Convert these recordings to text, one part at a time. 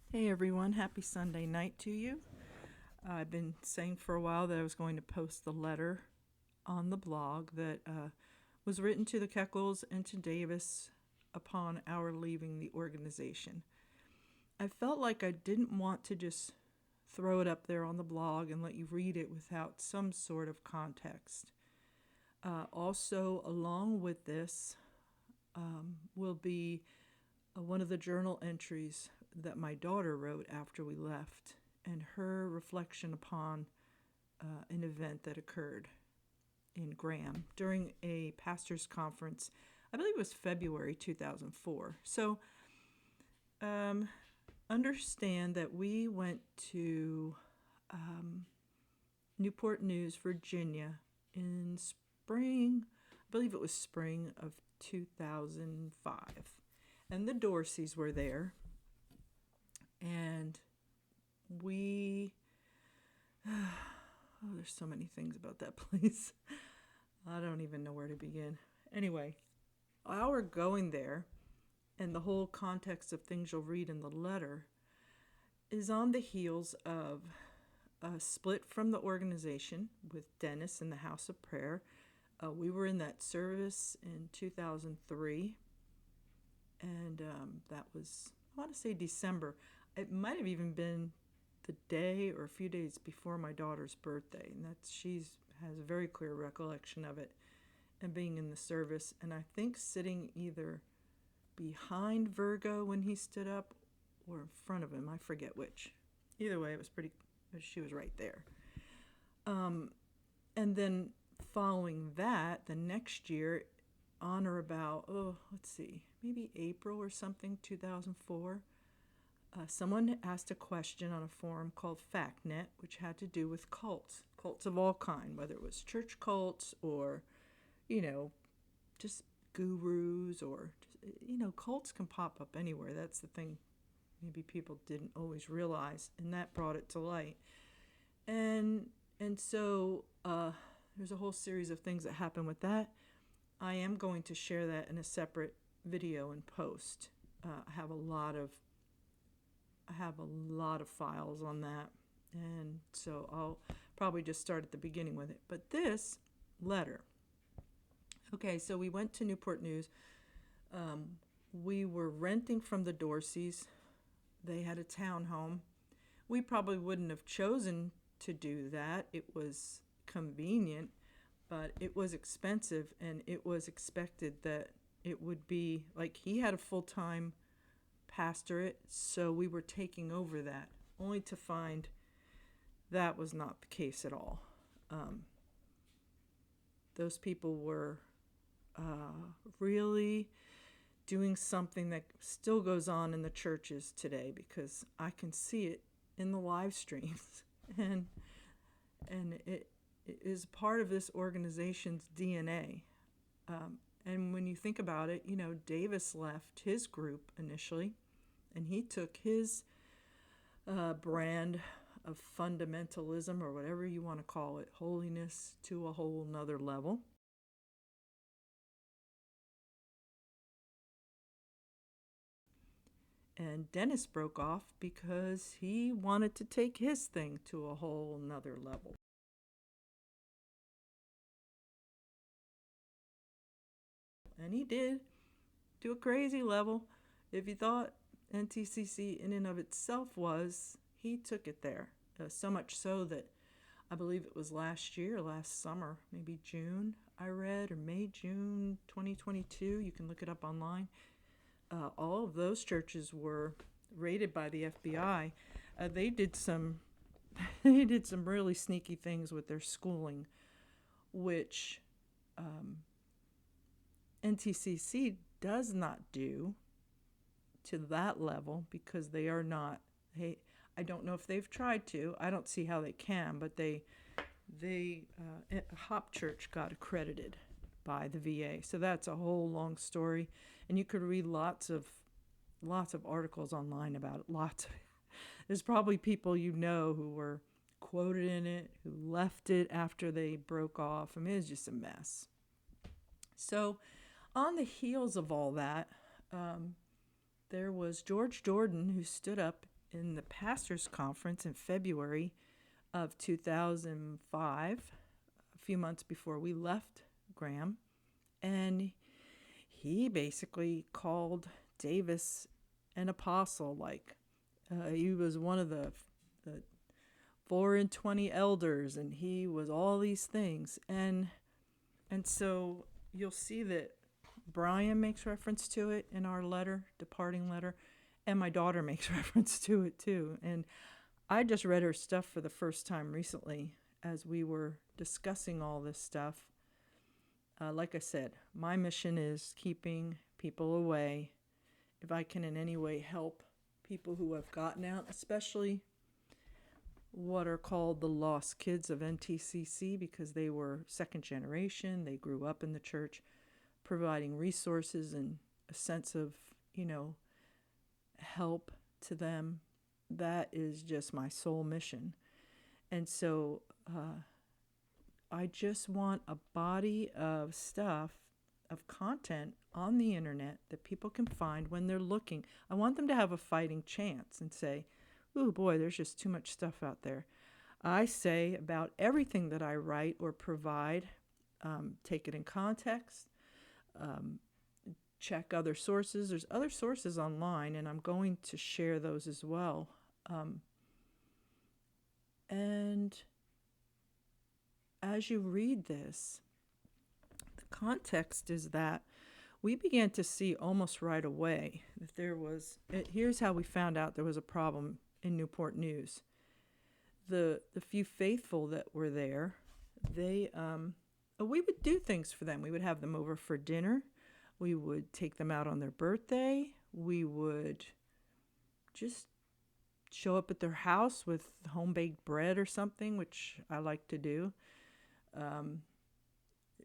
Hey everyone, happy Sunday night to you. I've been saying for a while that I was going to post the letter on the blog that was written to the Kekels and to Davis upon our leaving the organization. I felt like I didn't want to just throw it up there on the blog and let you read it without some sort of context. Also, along with this, will be one of the journal entries that my daughter wrote after we left, and her reflection upon an event that occurred in Graham during a pastor's conference. I believe it was February 2004. So understand that we went to Newport News, Virginia in spring, I believe it was spring of 2005. And the Dorseys were there. And we, there's so many things about that place. I don't even know where to begin. Anyway, our going there and the whole context of things you'll read in the letter is on the heels of a split from the organization with Dennis in the House of Prayer. We were in that service in 2003, and that was, I want to say December. It might have even been the day or a few days before my daughter's birthday, and she's has a very clear recollection of it and being in the service, and I think sitting either behind Virgo when he stood up or in front of him. I forget which. Either way, it was pretty. She was right there. And then following that, the next year, on or about maybe April or something, 2004. Someone asked a question on a forum called FactNet, which had to do with cults of all kind, whether it was church cults or, just gurus or, cults can pop up anywhere. That's the thing maybe people didn't always realize, and that brought it to light. And so there's a whole series of things that happen with that. I am going to share that in a separate video and post. I have a lot of files on that, and so I'll probably just start at the beginning with it. But this letter, okay, so we went to Newport News. We were renting from the Dorseys. They had a townhome. We probably wouldn't have chosen to do that. It was convenient, but it was expensive, and it was expected that it would be like he had a full-time pastorate, so we were taking over that, only to find that was not the case at all. Those people were really doing something that still goes on in the churches today, because I can see it in the live streams, and it is part of this organization's DNA. And when you think about it, Davis left his group initially, and he took his brand of fundamentalism, or whatever you want to call it, holiness, to a whole nother level. And Dennis broke off because he wanted to take his thing to a whole nother level. And he did, to a crazy level. If you thought NTCC in and of itself was, he took it there. So much so that I believe it was last summer, maybe June, I read, or May, June 2022. You can look it up online. All of those churches were raided by the FBI. They did some really sneaky things with their schooling, which NTCC does not do to that level, because they are not. I don't know if they've tried to. I don't see how they can, but Hop Church got accredited by the VA. So that's a whole long story, and you could read lots of articles online about it. There's probably people who were quoted in it, who left it after they broke off. I mean, it's just a mess. So on the heels of all that, there was George Jordan, who stood up in the pastors' conference in February of 2005, a few months before we left Graham, and he basically called Davis an apostle. Like he was one of the 4 and 20 elders, and he was all these things. And so you'll see that Brian makes reference to it in our letter, departing letter, and my daughter makes reference to it too. And I just read her stuff for the first time recently as we were discussing all this stuff. Like I said, my mission is keeping people away. If I can in any way help people who have gotten out, especially what are called the lost kids of NTCC, because they were second generation, they grew up in the church, providing resources and a sense of, help to them. That is just my sole mission. And so I just want a body of stuff, of content on the internet that people can find when they're looking. I want them to have a fighting chance and say, ooh, boy, there's just too much stuff out there. I say about everything that I write or provide, take it in context, check other sources. There's other sources online, and I'm going to share those as well. And as you read this, the context is that we began to see almost right away that here's how we found out there was a problem in Newport News. The few faithful that were there, we would do things for them. We would have them over for dinner. We would take them out on their birthday. We would just show up at their house with home-baked bread or something, which I like to do.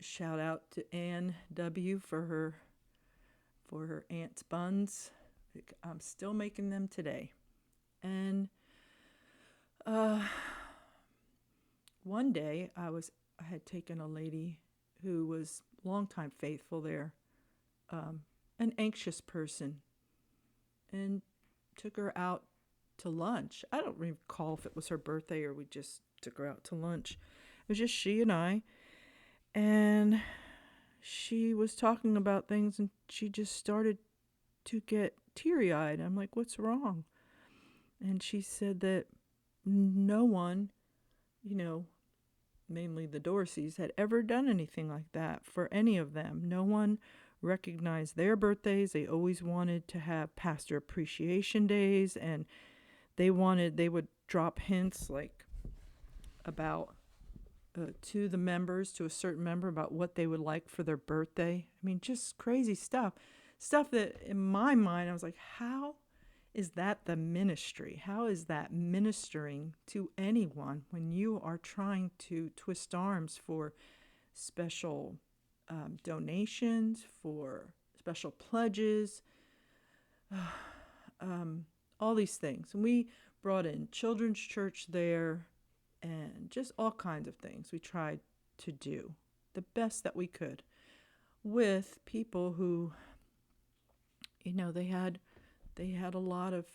Shout out to Ann W. for her aunt's buns. I'm still making them today. And one day I had taken a lady who was longtime faithful there, an anxious person, and took her out to lunch. I don't recall if it was her birthday or we just took her out to lunch. It was just she and I, and she was talking about things, and she just started to get teary-eyed. I'm like, what's wrong? And she said that no one, mainly the Dorseys, had ever done anything like that for any of them. No one recognized their birthdays. They always wanted to have pastor appreciation days, and they would drop hints like about to the members, to a certain member, about what they would like for their birthday. I mean, just crazy stuff that in my mind I was like, how is that the ministry? How is that ministering to anyone when you are trying to twist arms for special donations, for special pledges, all these things? And we brought in children's church there and just all kinds of things. We tried to do the best that we could with people who, they had a lot of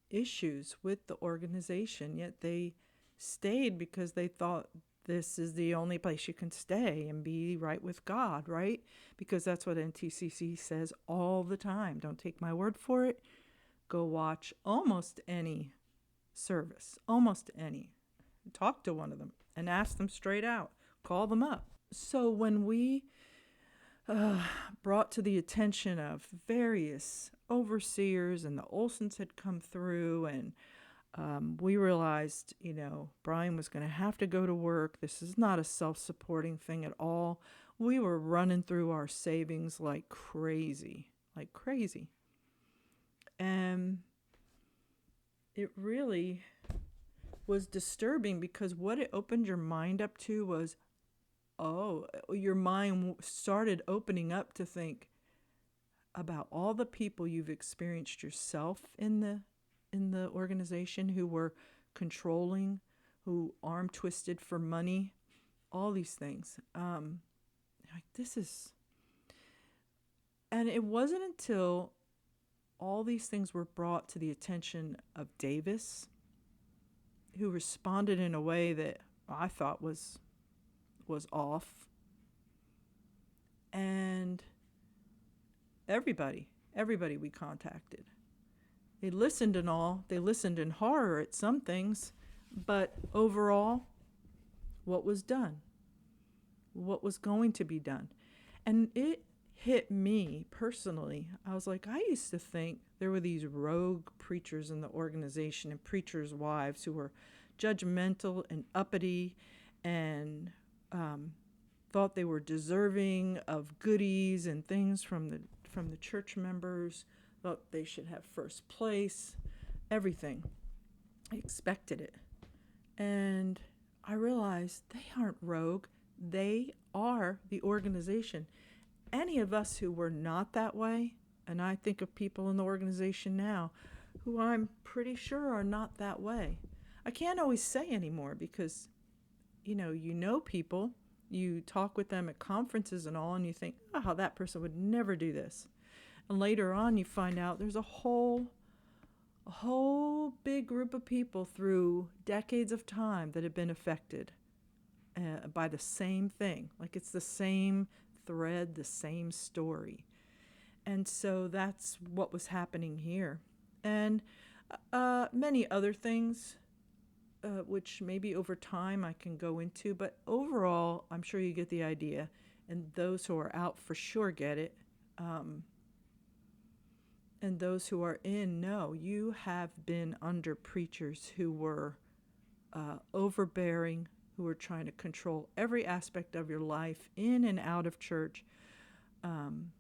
issues with the organization, yet they stayed because they thought this is the only place you can stay and be right with God, right? Because that's what NTCC says all the time. Don't take my word for it. Go watch almost any service, almost any. Talk to one of them and ask them straight out. Call them up. So when we brought to the attention of various overseers, and the Olsons had come through, and we realized, Brian was going to have to go to work. This is not a self-supporting thing at all. We were running through our savings like crazy. And it really was disturbing, because what it opened your mind up to was, your mind started opening up to think about all the people you've experienced yourself in the organization, who were controlling, who arm twisted for money, all these things. And it wasn't until all these things were brought to the attention of Davis, who responded in a way that I thought was off. And everybody we contacted, they listened and all. They listened in horror at some things, but overall, what was done? What was going to be done? And it hit me personally. I was like, I used to think there were these rogue preachers in the organization and preachers' wives who were judgmental and uppity and thought they were deserving of goodies and things from the church members, thought they should have first place, everything. I expected it. And I realized they aren't rogue. They are the organization. Any of us who were not that way, and I think of people in the organization now who I'm pretty sure are not that way. I can't always say anymore because, you know people, you talk with them at conferences and all, and you think, oh, that person would never do this. And later on you find out there's a whole big group of people through decades of time that have been affected by the same thing. Like it's the same thread, the same story. And so that's what was happening here. And many other things, which maybe over time I can go into, but overall, I'm sure you get the idea. And those who are out for sure get it. And those who are in know you have been under preachers who were overbearing, who were trying to control every aspect of your life in and out of church. And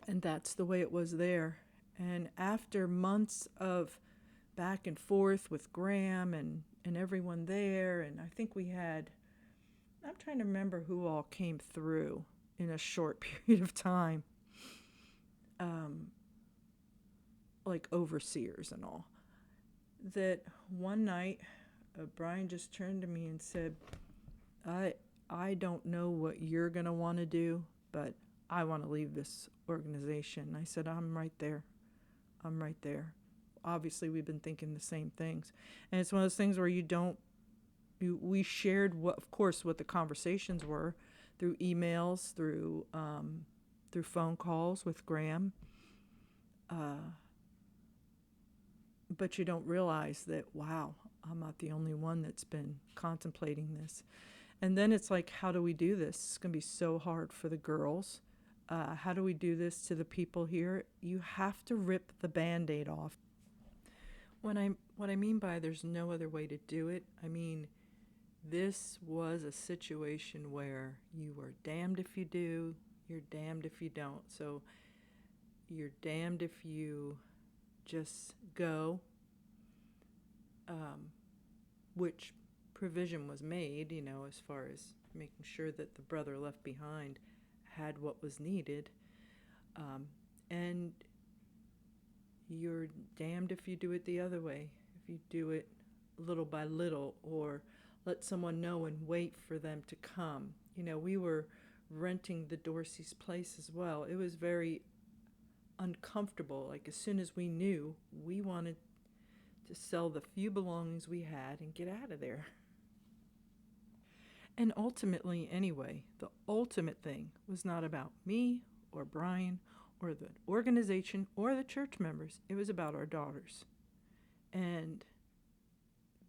that's the way it was there. And after months of back and forth with Graham and everyone there, and I think I'm trying to remember who all came through in a short period of time, like overseers and all, that one night Brian just turned to me and said, I don't know what you're going to want to do, but I want to leave this organization. I said, I'm right there. Obviously, we've been thinking the same things. And it's one of those things where we shared what the conversations were through emails, through phone calls with Graham. But you don't realize that, wow, I'm not the only one that's been contemplating this. And then it's like, how do we do this? It's going to be so hard for the girls. How do we do this to the people here? You have to rip the Band-Aid off. What I mean by there's no other way to do it, I mean, this was a situation where you were damned if you do, you're damned if you don't. So you're damned if you just go, which provision was made, as far as making sure that the brother left behind had what was needed, and you're damned if you do it the other way, if you do it little by little or let someone know and wait for them to come. We were renting the Dorsey's place as well. It was very uncomfortable. Like as soon as we knew, we wanted to sell the few belongings we had and get out of there. And ultimately, anyway, the ultimate thing was not about me or Brian or the organization or the church members. It was about our daughters. And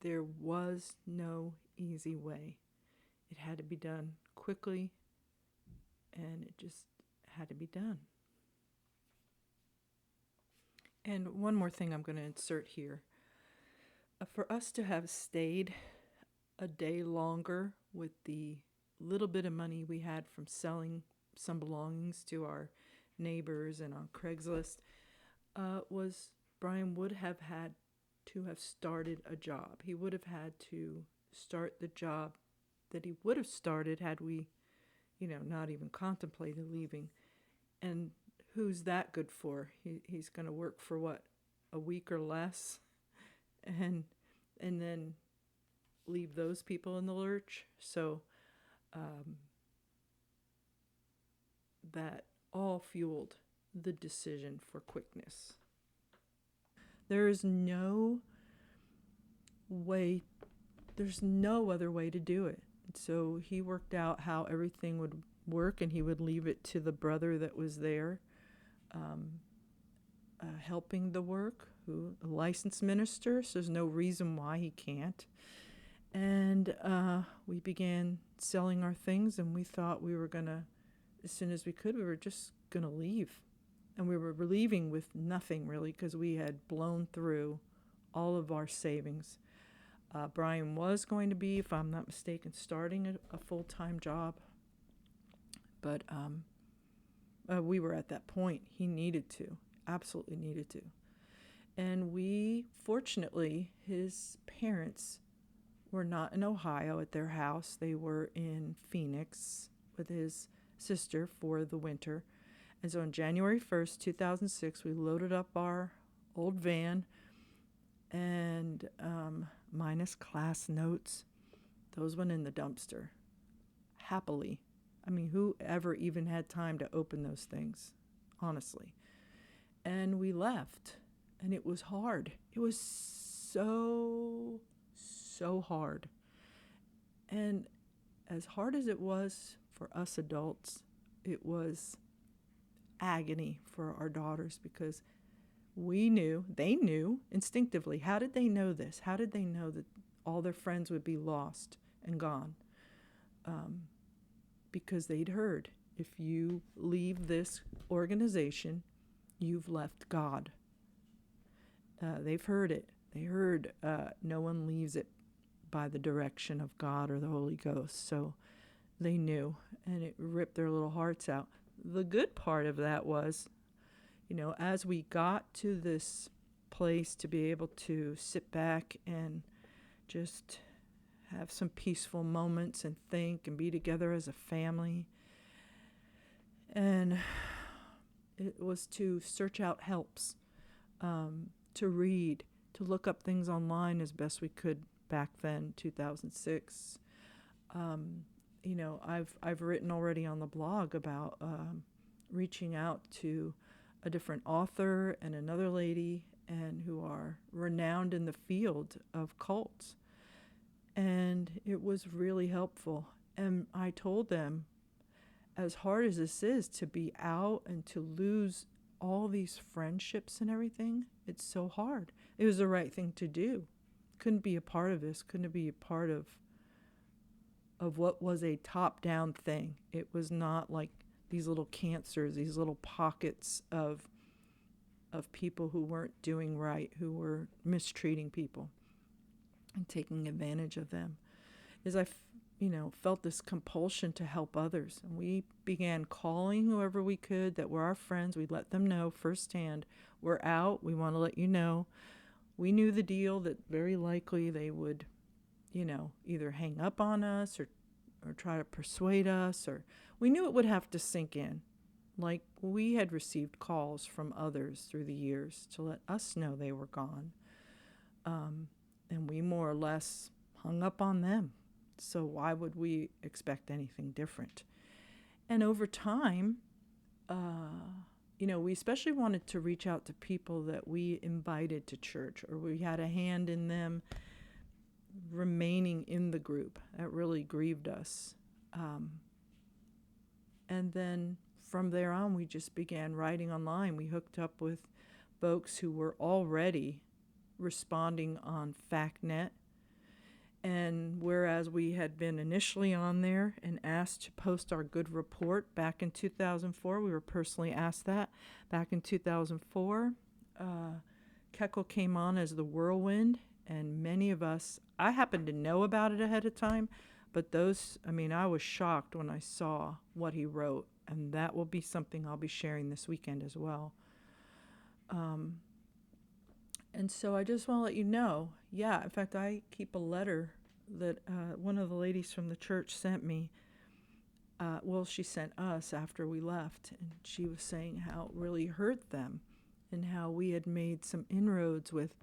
there was no easy way. It had to be done quickly, and it just had to be done. And one more thing I'm going to insert here. For us to have stayed a day longer with the little bit of money we had from selling some belongings to our neighbors and on Craigslist, was Brian would have had to have started a job. He would have had to start the job that he would have started had we, not even contemplated leaving. And who's that good for? He's going to work for what, a week or less, and then leave those people in the lurch. So that all fueled the decision for quickness. There is no way, there's no other way to do it. So he worked out how everything would work, and he would leave it to the brother that was there helping the work, who a licensed minister, so there's no reason why he can't. And we began selling our things, and we thought we were going to, as soon as we could, we were just going to leave. And we were leaving with nothing, really, because we had blown through all of our savings. Brian was going to be, if I'm not mistaken, starting a full-time job. But we were at that point. He needed to, absolutely needed to. And we, fortunately, his parents were not in Ohio at their house. They were in Phoenix with his sister for the winter. And so on January 1st, 2006, we loaded up our old van and minus class notes, those went in the dumpster. Happily. I mean, who ever even had time to open those things, honestly? And we left, and it was hard. It was so hard. And as hard as it was for us adults, it was agony for our daughters, because we knew, they knew instinctively. How did they know this? How did they know that all their friends would be lost and gone? Because they'd heard, if you leave this organization, you've left God. They've heard it. They heard no one leaves it by the direction of God or the Holy Ghost. So they knew, and it ripped their little hearts out. The good part of that was, as we got to this place to be able to sit back and just have some peaceful moments and think and be together as a family. And it was to search out helps, to read, to look up things online as best we could back then, 2006. I've written already on the blog about reaching out to a different author and another lady, and who are renowned in the field of cults. And it was really helpful. And I told them, as hard as this is to be out and to lose all these friendships and everything, it's so hard. It was the right thing to do. Couldn't be a part of this, couldn't be a part of what was a top-down thing. It was not like these little cancers, these little pockets of people who weren't doing right, who were mistreating people and taking advantage of them. Is I felt this compulsion to help others. And we began calling whoever we could that were our friends. We'd let them know firsthand, we're out, we want to let you know. We knew the deal, that very likely they would, either hang up on us or try to persuade us, or we knew it would have to sink in. Like, we had received calls from others through the years to let us know they were gone. And we more or less hung up on them. So why would we expect anything different? And over time, we especially wanted to reach out to people that we invited to church, or we had a hand in them remaining in the group. That really grieved us. And then from there on, we just began writing online. We hooked up with folks who were already responding on FactNet. And whereas we had been initially on there and asked to post our good report back in 2004, we were personally asked that. Back in 2004, Kekels came on as the whirlwind, and many of us, I happened to know about it ahead of time, but I was shocked when I saw what he wrote, and that will be something I'll be sharing this weekend as well. And so I just want to let you know, in fact, I keep a letter that one of the ladies from the church sent me. She sent us after we left, and she was saying how it really hurt them and how we had made some inroads with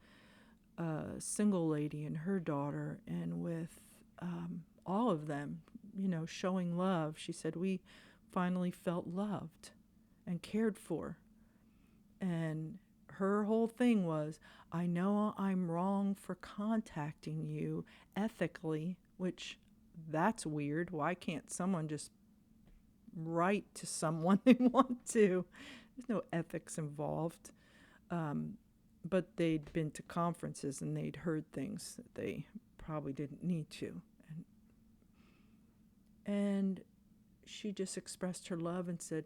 a single lady and her daughter, and with all of them, showing love. She said, we finally felt loved and cared for. And her whole thing was, I know I'm wrong for contacting you ethically, which that's weird. Why can't someone just write to someone they want to? There's no ethics involved. But they'd been to conferences and they'd heard things that they probably didn't need to. And she just expressed her love and said,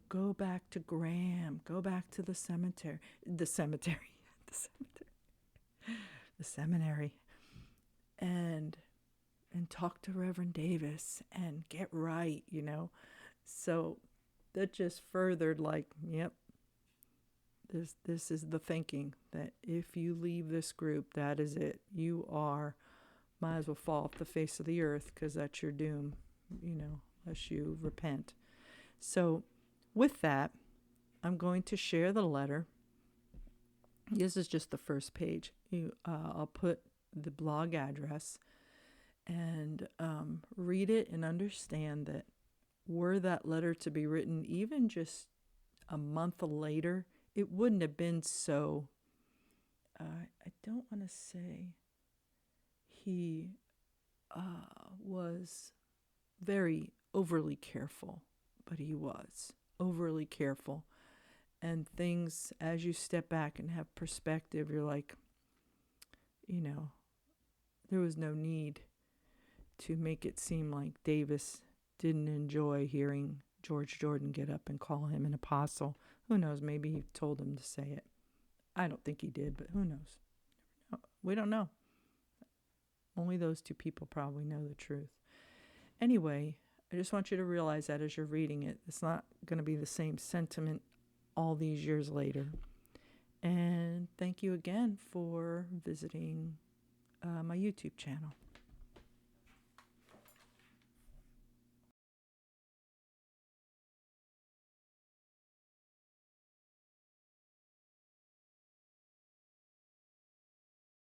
go back to Graham, go back to the cemetery, the cemetery, the seminary, and talk to Reverend Davis and get right, So that just furthered, like, yep, this is the thinking, that if you leave this group, that is it. You might as well fall off the face of the earth, because that's your doom, unless you repent. So with that, I'm going to share the letter. This is just the first page. I'll put the blog address, and read it and understand that were that letter to be written even just a month later, it wouldn't have been so, I don't want to say he was very overly careful, but he was overly careful. And things, as you step back and have perspective, you're like, there was no need to make it seem like Davis didn't enjoy hearing George Jordan get up and call him an apostle. Who knows? Maybe he told him to say it. I don't think he did, but who knows? We don't know. Only those two people probably know the truth. Anyway, I just want you to realize that as you're reading it, it's not going to be the same sentiment all these years later. And thank you again for visiting my YouTube channel.